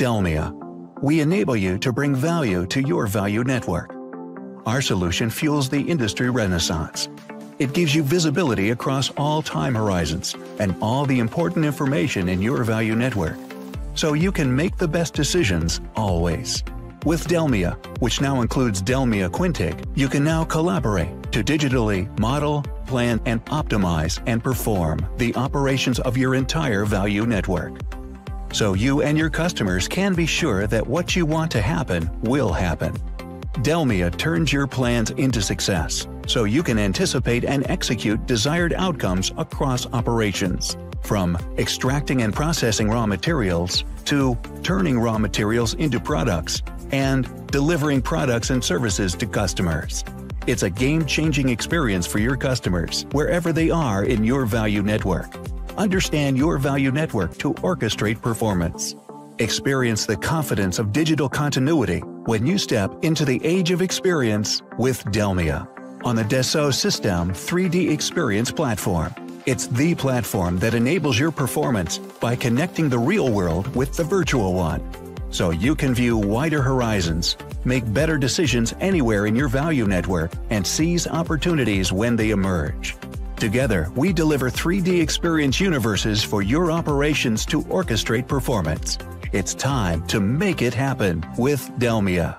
Delmia, we enable you to bring value to your value network. Our solution fuels the industry renaissance. It gives you visibility across all time horizons and all the important information in your value network, so you can make the best decisions always. With Delmia, which now includes Delmia Quintic, you can now collaborate to digitally model, plan, and optimize and perform the operations of your entire value network. So you and your customers can be sure that what you want to happen will happen. Delmia turns your plans into success, so you can anticipate and execute desired outcomes across operations, from extracting and processing raw materials to turning raw materials into products and delivering products and services to customers. It's a game-changing experience for your customers wherever they are in your value network. Understand your value network to orchestrate performance. Experience the confidence of digital continuity when you step into the age of experience with Delmia on the Dassault Systèmes 3D Experience platform. It's the platform that enables your performance by connecting the real world with the virtual one, so you can view wider horizons, make better decisions anywhere in your value network, and seize opportunities when they emerge. Together, we deliver 3D experience universes for your operations to orchestrate performance. It's time to make it happen with Delmia.